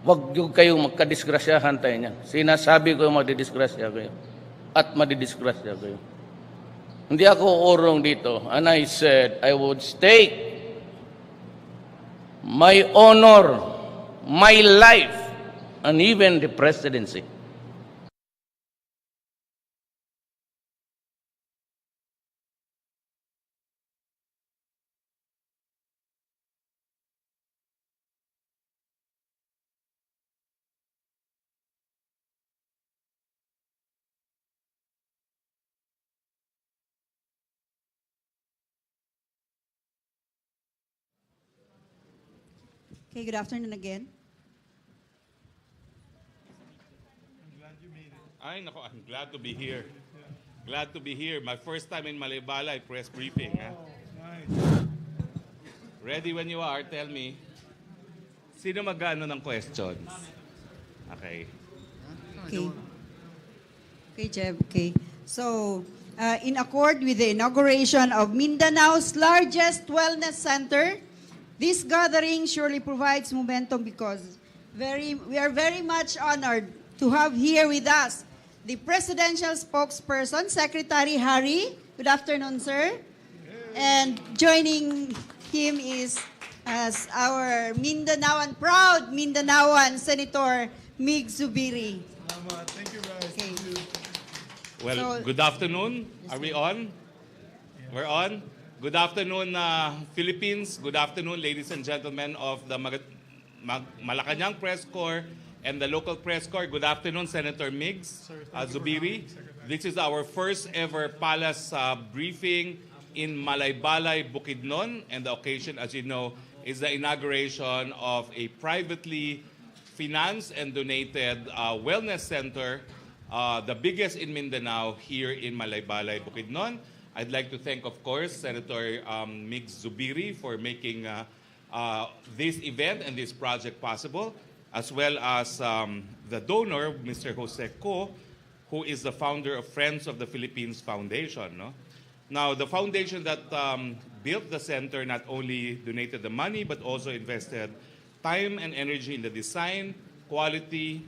Huwag yung kayong magkadisgrasyahan tayo niyan. Sinasabi ko madidisgrasya kayo. At madidisgrasya kayo. Hindi ako urong dito. And I said, I would stake my honor, my life, and even the presidency. Okay, good afternoon again. Ay, nako, I'm glad to be here. Glad to be here. My first time in Malacañang press briefing. Ha? Ready when you are, tell me. Sino mag-ano ng questions? Okay. Okay. Okay, Jeb. Okay. So, in accord with the inauguration of Mindanao's largest wellness center, this gathering surely provides momentum because we are very much honored to have here with us the presidential spokesperson, Secretary Harry. Good afternoon, sir. And joining him is as our Mindanaoan, proud Mindanaoan, Senator Mig Zubiri. Thank you, guys. Okay. Thank you. Well, So- good afternoon. Are we on? We're on. Good afternoon, Philippines. Good afternoon, ladies and gentlemen of the Malacañang Press Corps and the local press corps. Good afternoon, Senator Migs Zubiri. This is our first ever palace briefing in Malaybalay, Bukidnon, and the occasion, as you know, is the inauguration of a privately financed and donated wellness center, the biggest in Mindanao, here in Malaybalay, Bukidnon. I'd like to thank, of course, Senator Migs Zubiri for making this event and this project possible, as well as the donor, Mr. Jose Co, who is the founder of Friends of the Philippines Foundation. No? Now, the foundation that built the center not only donated the money, but also invested time and energy in the design, quality,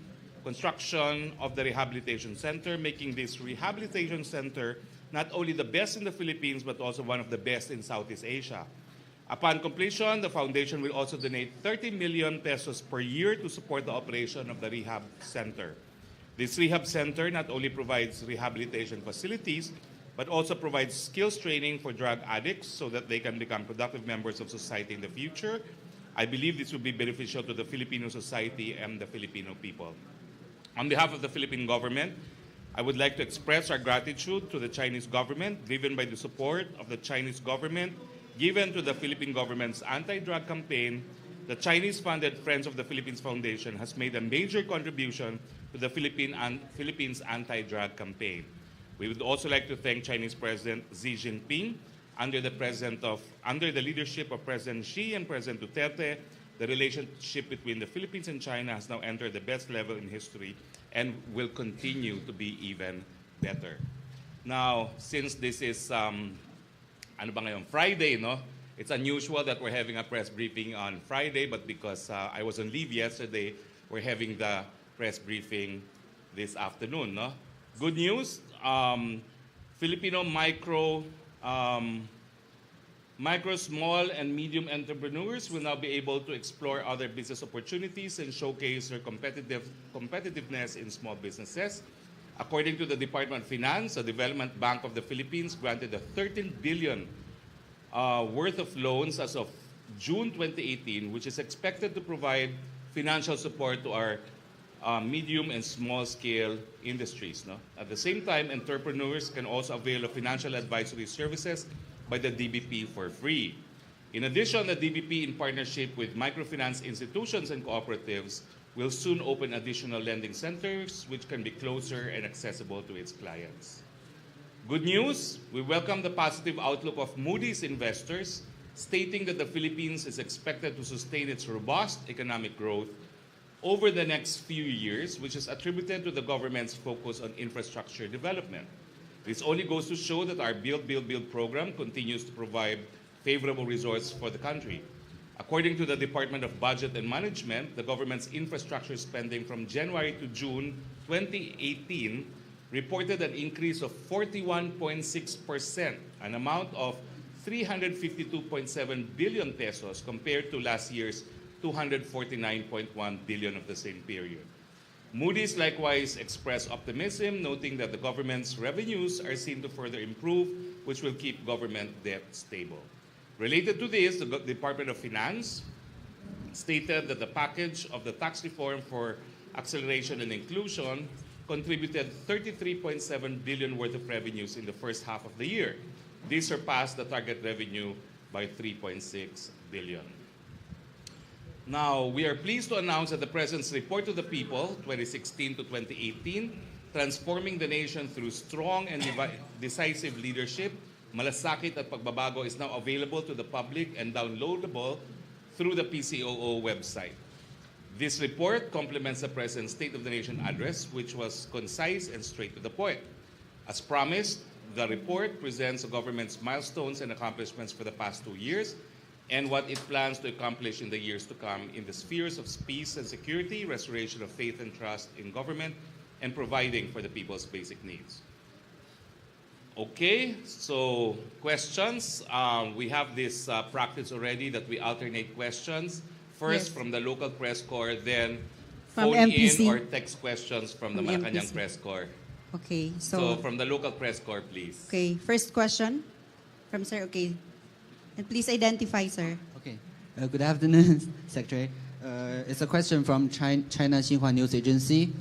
construction of the rehabilitation center, making this rehabilitation center not only the best in the Philippines, but also one of the best in Southeast Asia. Upon completion, the foundation will also donate 30 million pesos per year to support the operation of the rehab center. This rehab center not only provides rehabilitation facilities, but also provides skills training for drug addicts so that they can become productive members of society in the future. I believe this will be beneficial to the Filipino society and the Filipino people. On behalf of the Philippine government, I would like to express our gratitude to the Chinese government, driven by the support of the Chinese government given to the Philippine government's anti-drug campaign. The Chinese-funded Friends of the Philippines Foundation has made a major contribution to the Philippines anti-drug campaign. We would also like to thank Chinese President Xi Jinping. Under the leadership of President Xi and President Duterte, the relationship between the Philippines and China has now entered the best level in history and will continue to be even better. Now, since this is Friday, no? It's unusual that we're having a press briefing on Friday, but because I was on leave yesterday, we're having the press briefing this afternoon, no? Good news, Filipino micro, small, and medium entrepreneurs will now be able to explore other business opportunities and showcase their competitiveness in small businesses. According to the Department of Finance, the Development Bank of the Philippines granted a 13 billion worth of loans as of June 2018, which is expected to provide financial support to our medium and small-scale industries. No? At the same time, entrepreneurs can also avail of financial advisory services by the DBP for free. In addition, the DBP, in partnership with microfinance institutions and cooperatives, will soon open additional lending centers which can be closer and accessible to its clients. Good news, we welcome the positive outlook of Moody's investors, stating that the Philippines is expected to sustain its robust economic growth over the next few years, which is attributed to the government's focus on infrastructure development. This only goes to show that our Build, Build, Build program continues to provide favorable results for the country. According to the Department of Budget and Management, the government's infrastructure spending from January to June 2018 reported an increase of 41.6%, an amount of 352.7 billion pesos compared to last year's 249.1 billion of the same period. Moody's likewise expressed optimism, noting that the government's revenues are seen to further improve, which will keep government debt stable. Related to this, the Department of Finance stated that the package of the tax reform for acceleration and inclusion contributed 33.7 billion worth of revenues in the first half of the year. This surpassed the target revenue by 3.6 billion. Now, we are pleased to announce that the President's Report to the People, 2016 to 2018, Transforming the Nation Through Strong and Decisive Leadership, Malasakit at Pagbabago, is now available to the public and downloadable through the PCOO website. This report complements the President's State of the Nation address, which was concise and straight to the point. As promised, the report presents the government's milestones and accomplishments for the past 2 years and what it plans to accomplish in the years to come in the spheres of peace and security, restoration of faith and trust in government, and providing for the people's basic needs. Okay, so questions. We have this practice already that we alternate questions. First Yes. from the local press corps, then From phone MPC. in or text questions from the From Malacañang MPC. press corps. Okay, So from the local press corps, please. okay, first question from Sir. Okay, and please identify, sir. Okay. Good afternoon, Secretary. It's a question from China Xinhua News Agency.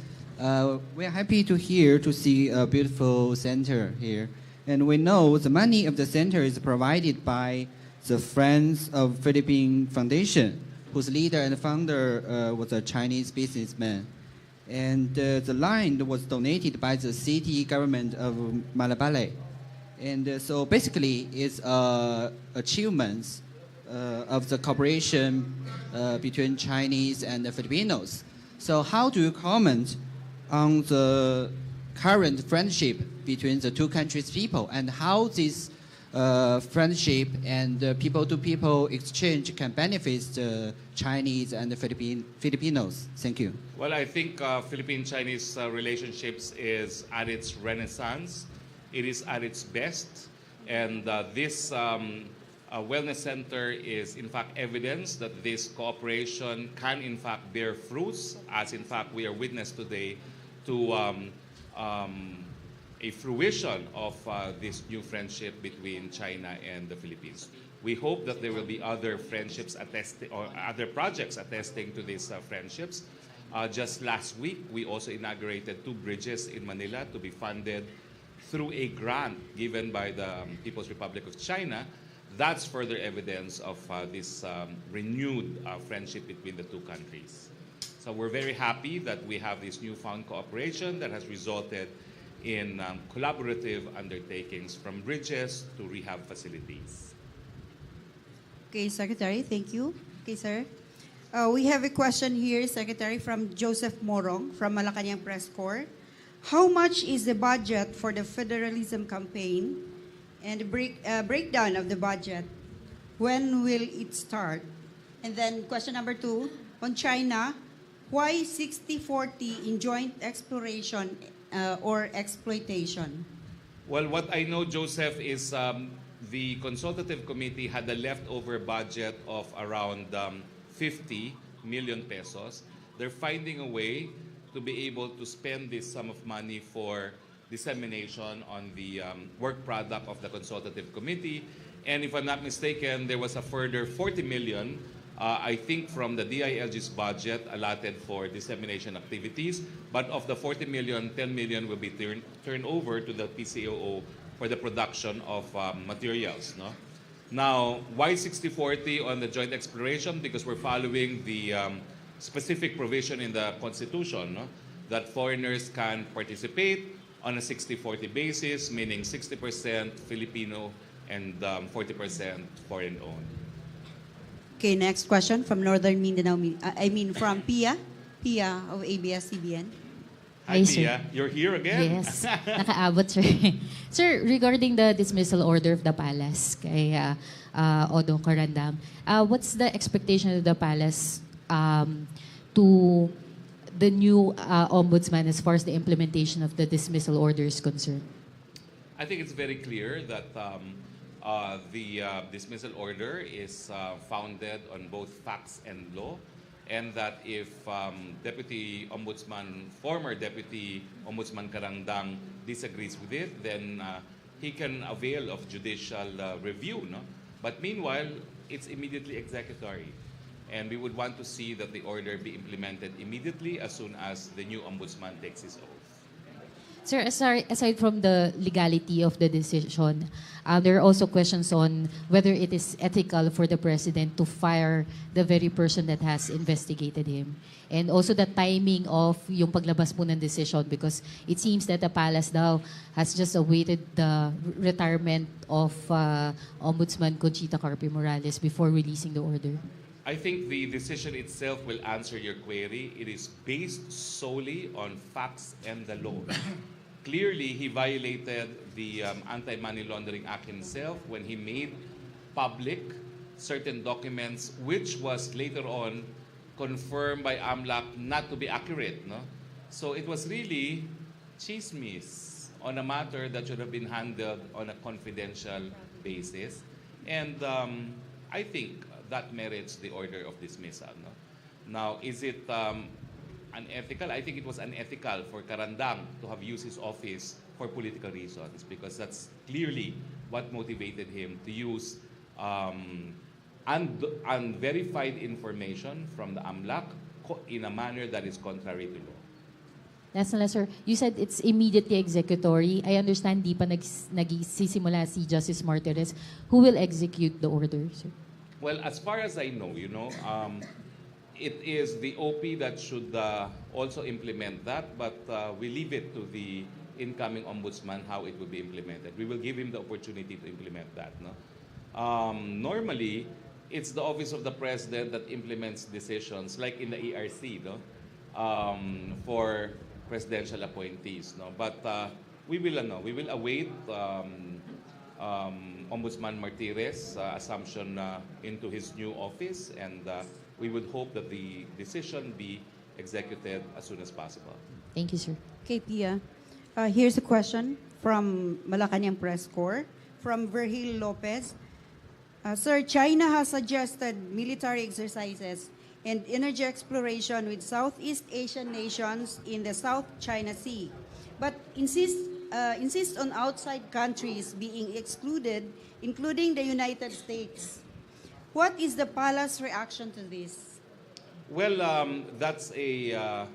We are happy to see a beautiful center here. And we know the money of the center is provided by the Friends of Philippine Foundation, whose leader and founder was a Chinese businessman. And the land was donated by the city government of Malabale. And so basically it's achievements of the cooperation between Chinese and the Filipinos. So how do you comment on the current friendship between the two countries' people and how this friendship and people-to-people exchange can benefit the Chinese and the Filipinos? Thank you. Well, I think Philippine-Chinese relationships is at its renaissance. It is at its best. And this wellness center is in fact evidence that this cooperation can in fact bear fruits, as in fact we are witness today to a fruition of this new friendship between China and the Philippines. We hope that there will be other friendships attesting or other projects attesting to these friendships. Just last week, we also inaugurated 2 bridges in Manila to be funded through a grant given by the People's Republic of China. That's further evidence of this renewed friendship between the two countries. So we're very happy that we have this newfound cooperation that has resulted in collaborative undertakings from bridges to rehab facilities. Okay, Secretary, thank you. Okay, sir. We have a question here, Secretary, from Joseph Morong from Malacañang Press Corps. How much is the budget for the federalism campaign and the breakdown of the budget? When will it start? And then question number 2, on China, why 60-40 in joint exploration or exploitation? Well, what I know, Joseph, is the consultative committee had a leftover budget of around 50 million pesos. They're finding a way to be able to spend this sum of money for dissemination on the work product of the consultative committee. And if I'm not mistaken, there was a further 40 million, I think, from the DILG's budget allotted for dissemination activities. But of the 40 million, 10 million will be turned over to the PCOO for the production of materials. No? Now, why 60-40 on the joint exploration? Because we're following the specific provision in the Constitution, no? That foreigners can participate on a 60-40 basis, meaning 60% Filipino and 40% foreign-owned. Okay, next question from Northern Mindanao. From Pia of ABS-CBN. Hi, Hi, sir. Tia. You're here again? Yes, nakaabot, sir. Sir, regarding the dismissal order of the palace kay Odo Corandam, what's the expectation of the palace to the new ombudsman as far as the implementation of the dismissal order is concerned? I think it's very clear that the dismissal order is founded on both facts and law, and that if former Deputy Ombudsman Karangdang disagrees with it, then he can avail of judicial review. No? But meanwhile, it's immediately executory. And we would want to see that the order be implemented immediately as soon as the new ombudsman takes his oath. Sir, aside from the legality of the decision, there are also questions on whether it is ethical for the president to fire the very person that has investigated him. And also the timing of yung paglabas po ng decision, because it seems that the palace daw has just awaited the retirement of Ombudsman Conchita Carpe Morales before releasing the order. I think the decision itself will answer your query. It is based solely on facts and the law. Clearly, he violated the Anti-Money Laundering Act himself when he made public certain documents which was later on confirmed by AMLAC not to be accurate. No? So it was really chismis on a matter that should have been handled on a confidential basis. And I think that merits the order of dismissal. No? Now, is it unethical? I think it was unethical for Karandang to have used his office for political reasons, because that's clearly what motivated him to use unverified information from the AMLAC in a manner that is contrary to law. Last na lang, sir. You said it's immediately executory. I understand di pa nagsisimula si Justice Martinez. Who will execute the order, sir? Well, as far as I know, it is the OP that should also implement that, but we leave it to the incoming ombudsman how it will be implemented. We will give him the opportunity to implement that. No? Normally, it's the office of the president that implements decisions, like in the ERC, no? For presidential appointees. No? But we will await Ombudsman Martirez' assumption into his new office, and we would hope that the decision be executed as soon as possible. Thank you, sir. Okay, Pia. Here's a question from Malacañang Press Corps, from Virgil Lopez. Sir, China has suggested military exercises and energy exploration with Southeast Asian nations in the South China Sea, but insists on outside countries being excluded, including the United States. What is the palace reaction to this? Well, that's a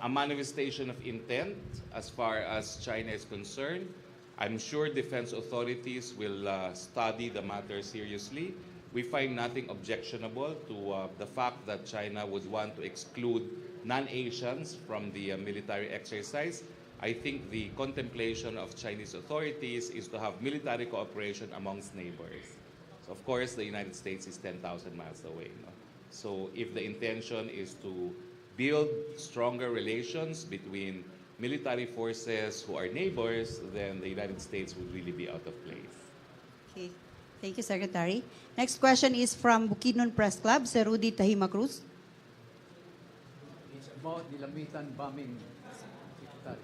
manifestation of intent as far as China is concerned. I'm sure defense authorities will study the matter seriously. We find nothing objectionable to the fact that China would want to exclude non-Asians from the military exercise. I think the contemplation of Chinese authorities is to have military cooperation amongst neighbors. So of course, the United States is 10,000 miles away. No? So if the intention is to build stronger relations between military forces who are neighbors, then the United States would really be out of place. Okay. Thank you, Secretary. Next question is from Bukidnon Press Club, Sir Rudy Tahima Cruz. It's about the Lamitan bombing, Secretary.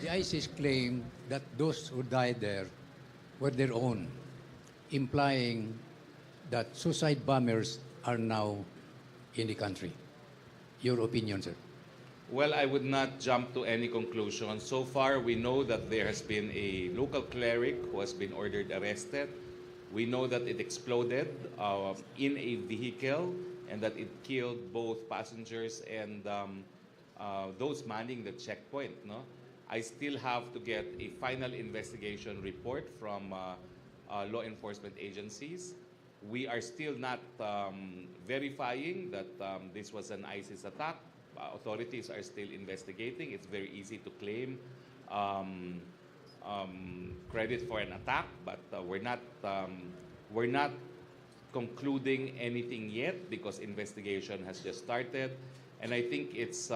The ISIS claim that those who died there were their own, implying that suicide bombers are now in the country. Your opinion, sir? Well, I would not jump to any conclusion. So far, we know that there has been a local cleric who has been ordered arrested. We know that it exploded in a vehicle and that it killed both passengers and those manning the checkpoint. No? I still have to get a final investigation report from law enforcement agencies. We are still not verifying that this was an ISIS attack. Authorities are still investigating. It's very easy to claim credit for an attack, but we're not concluding anything yet because investigation has just started. And I think it's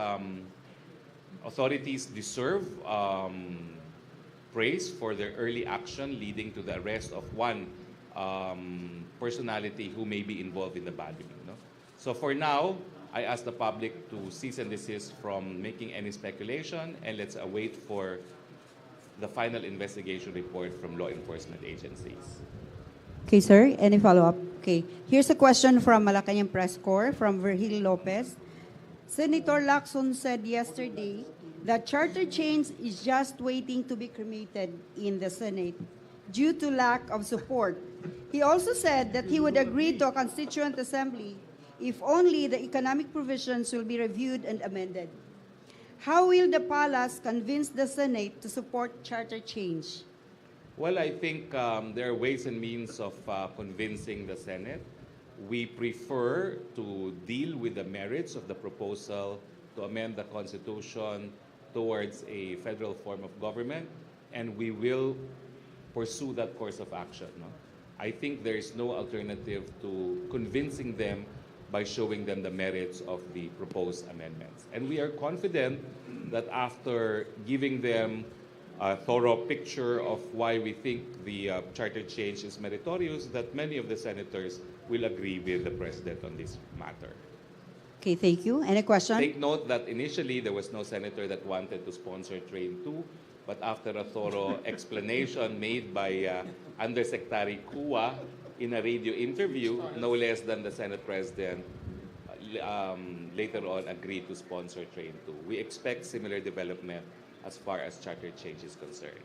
authorities deserve praise for their early action leading to the arrest of one personality who may be involved in the bombing. No? So for now, I ask the public to cease and desist from making any speculation, and let's await for the final investigation report from law enforcement agencies. Okay, sir. Any follow-up? Okay. Here's a question from Malacañang Press Corps from Virgil Lopez. Senator Lacson said yesterday that charter change is just waiting to be cremated in the Senate due to lack of support. He also said that he would agree to a constituent assembly if only the economic provisions will be reviewed and amended. How will the palace convince the Senate to support charter change? Well, I think there are ways and means of convincing the Senate. We prefer to deal with the merits of the proposal to amend the Constitution towards a federal form of government, and we will pursue that course of action. No? I think there is no alternative to convincing them by showing them the merits of the proposed amendments. And we are confident that after giving them a thorough picture of why we think the charter change is meritorious, that many of the senators will agree with the President on this matter. Okay, thank you. Any question? Take note that initially there was no senator that wanted to sponsor Train 2, but after a thorough explanation made by Undersecretary Kua in a radio interview, no less than the Senate President later on agreed to sponsor Train 2. We expect similar development as far as charter change is concerned.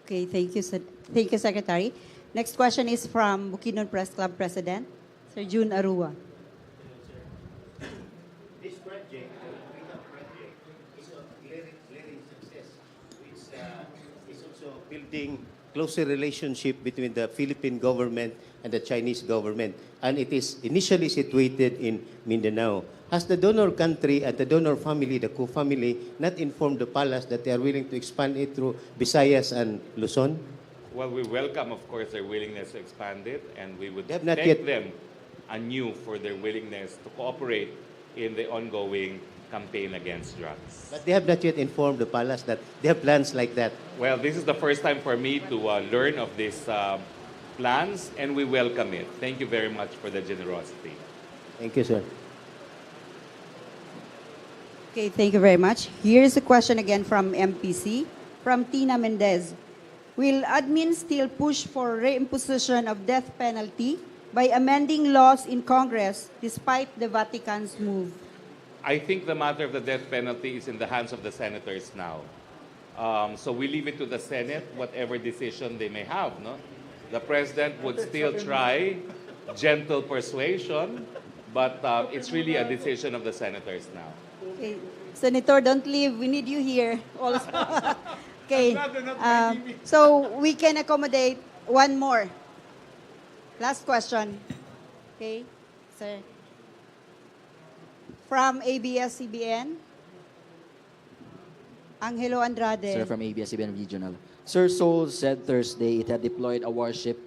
Okay, thank you, thank you, Secretary. Next question is from Bukidnon Press Club President, Sir June Arua. This project, the Freedom Project, is a glaring success, which is also building closer relationship between the Philippine government and the Chinese government. And it is initially situated in Mindanao. Has the donor country and the donor family, the Ku family, not informed the palace that they are willing to expand it through Visayas and Luzon? Well, we welcome, of course, their willingness to expand it, and we would They have not thank yet- them anew for their willingness to cooperate in the ongoing campaign against drugs. But they have not yet informed the palace that they have plans like that. Well, this is the first time for me to learn of these plans, and we welcome it. Thank you very much for the generosity. Thank you, sir. Okay, thank you very much. Here's a question again from MPC, from Tina Mendez. Will admin still push for reimposition of death penalty by amending laws in Congress despite the Vatican's move? I think the matter of the death penalty is in the hands of the senators now. So we leave it to the Senate, whatever decision they may have. No? The President would still try gentle persuasion, but it's really a decision of the senators now. Okay, Senator, don't leave. We need you here also. Okay, so we can accommodate one more. Last question. Okay, sir. From ABS-CBN, Angelo Andrade. Sir, from ABS-CBN Regional. Sir, Seoul said Thursday it had deployed a warship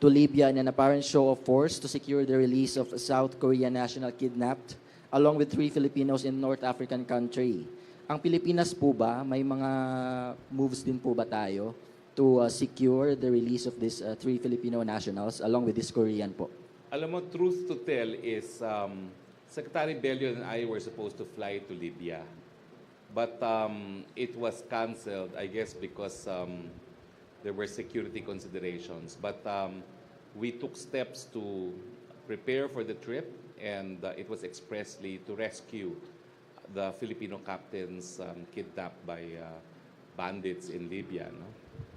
to Libya in an apparent show of force to secure the release of a South Korean national kidnapped along with 3 Filipinos in North African country. Ang Pilipinas po ba, may mga moves din po ba tayo to secure the release of these 3 Filipino nationals along with this Korean po? Alam mo, truth to tell is Secretary Bello and I were supposed to fly to Libya. But it was canceled, I guess, because there were security considerations. But we took steps to prepare for the trip, and it was expressly to rescue the Filipino captains kidnapped by bandits in Libya. No?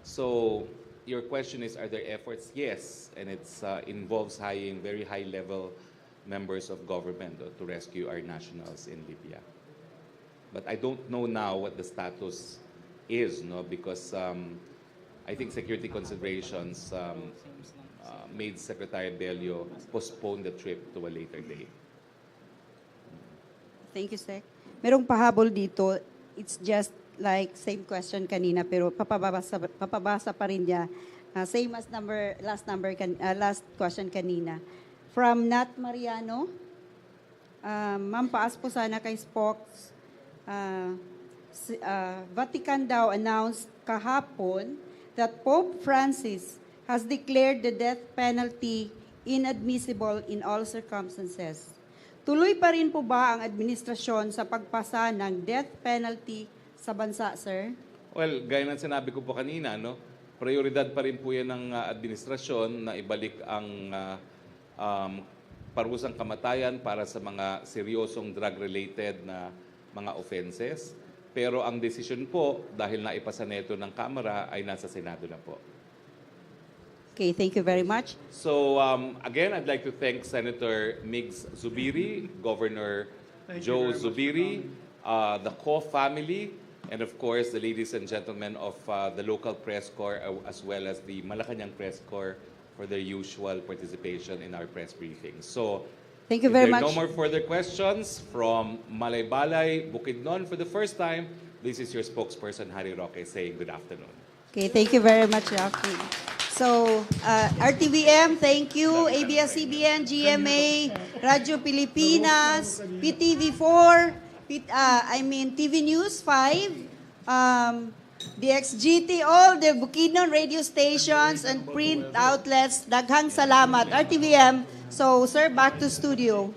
So your question is, are there efforts? Yes, and it involves hiring very high-level members of government to rescue our nationals in Libya. But I don't know now what the status is, no, because I think security considerations made Secretary Bello postpone the trip to a later date. Thank you, Sec. Merong pahabol dito. It's just like same question kanina, pero papabasa pa rin niya. Same as last question kanina. From Nat Mariano, Ma'am, paas po sana kay Spokes. Vatican daw announced kahapon that Pope Francis has declared the death penalty inadmissible in all circumstances. Tuloy pa rin po ba ang administrasyon sa pagpasa ng death penalty sa bansa, sir? Well, gaya ng sinabi ko po kanina, no? Prioridad pa rin po yan ng administrasyon na ibalik ang parusang kamatayan para sa mga seryosong drug-related na mga offenses. Pero ang desisyon po, dahil naipasa neto ng Kamara, ay nasa Senado na po. Okay, thank you very much. So again, I'd like to thank Senator Migs Zubiri, Governor Joe Zubiri, the Ko family, and of course the ladies and gentlemen of the local press corps as well as the Malacañang press corps for their usual participation in our press briefings. So Thank you if very there are much. no more further questions from Malaybalay, Bukidnon for the first time, this is your spokesperson, Harry Roque, saying good afternoon. Okay, thank you very much, Rafi. So, RTVM, thank you. ABS-CBN, GMA, Radyo Pilipinas, PTV4, TV News 5, the XGT, all the Bukidnon radio stations and print outlets. Daghang salamat. RTVM. So, sir, back to studio.